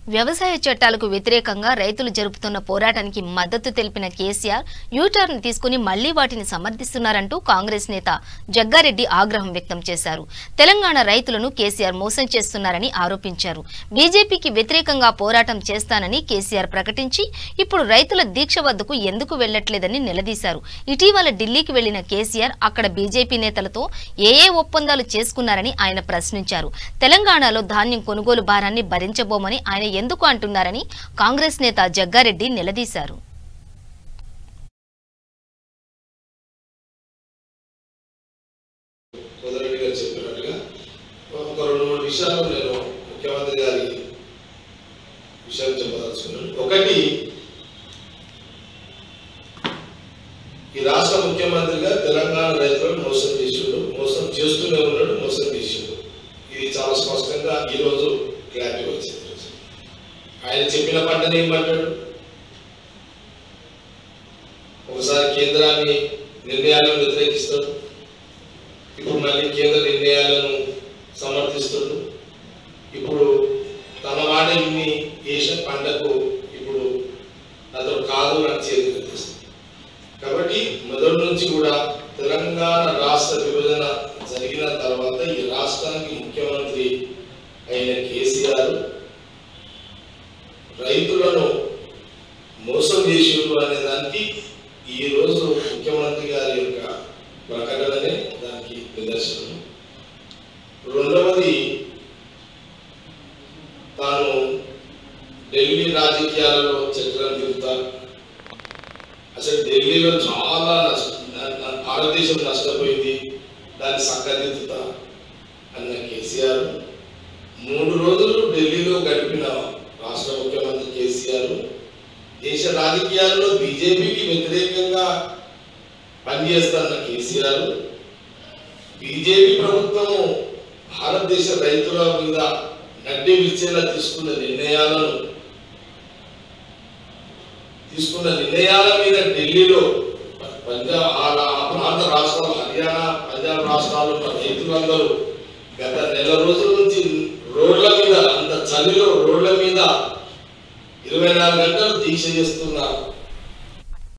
వ్యవసాయ చట్టాలకు వ్యతిరేకంగా రైతులు జరుపుతున్న పోరాటానికి మద్దతు తెలిపిన కేసీఆర్ యూటర్న్ తీసుకుని మళ్లీ వాటిని సమర్థిస్తున్నారంటూ కాంగ్రెస్ నేత జగ్గారెడ్డి ఆగ్రహం వ్యక్తం చేశారు. తెలంగాణ రైతులను కేసీఆర్ మోసం చేస్తున్నారని ఆరోపించారు. బీజేపీకి వ్యతిరేకంగా పోరాటం చేస్తానని కేసీఆర్ ప్రకటించి ఇప్పుడు రైతుల దీక్ష వద్దకు ఎందుకు వెళ్లట్లేదని నిలదీశారు. ఇటీవల ఢిల్లీకి వెళ్లిన కేసీఆర్ అక్కడ బీజేపీ నేతలతో ఏ ఒప్పందాలు చేసుకున్నారని ఆయన ప్రశ్నించారు. తెలంగాణలో ధాన్యం కొనుగోలు భారాన్ని భరించబోమని ఆయన ఎందుకు అంటున్నారని కాంగ్రెస్ నేత జగ్గారెడ్డి నిలదీశారు. ఒకటి, ఈ రాష్ట్ర ముఖ్యమంత్రిగా తెలంగాణ రైతులను మోసం చేసిండు, మోసం చేస్తూనే ఉన్నాడు, మోసం చేసిండు. ఇది చాలా స్పష్టంగా ఈరోజు క్లారిటీ వచ్చింది. ఆయన చెప్పిన పంటని ఏమంటాడు, ఒకసారి కేంద్రాన్ని నిర్ణయాలను వ్యతిరేకిస్తాడు, ఇప్పుడు మళ్ళీ కేంద్ర నిర్ణయాలను సమర్థిస్తాడు. ఇప్పుడు తన మాట ఇన్ని చేసిన పంటకు ఇప్పుడు అతను కాదు అని చేతులు తెస్తుంది. కాబట్టి మొదటి నుంచి కూడా తెలంగాణ రాష్ట్ర విభజన జరిగిన తర్వాత ఈ రాష్ట్రానికి ముఖ్యమంత్రి అయిన కేసీఆర్ రైతులను మోసం చేసిండు అనే దానికి ఈ రోజు ముఖ్యమంత్రి గారి యొక్క ప్రకటననే దానికి నిదర్శనం. రెండవది, తాను ఢిల్లీ రాజకీయాలలో చక్రం తిరుగుతారు. అసలు ఢిల్లీలో చాలా భారతదేశం నష్టపోయింది, దాన్ని చక్కదిద్దుతా అన్న కేసీఆర్ 3 రోజులు ఢిల్లీలో గడిపిన రాష్ట్ర ముఖ్యమంత్రి కేసీఆర్ దేశ రాజకీయాల్లో బీజేపీకి వ్యతిరేకంగా పనిచేస్తున్న కేసీఆర్ బీజేపీ ప్రభుత్వము భారతదేశ రైతుల మీద నడ్డి విచ్చేలా తీసుకున్న నిర్ణయాల మీద ఢిల్లీలో పంజాబ్ ఆ ప్రాంత రాష్ట్రాలు హర్యానా పంజాబ్ రాష్ట్రాలు రైతులందరూ గత నెల రోజుల నుంచి రోడ్ల మీద, అంత చలిలో రోడ్ల మీద 24 గంటలు దీక్ష చేస్తున్నారు.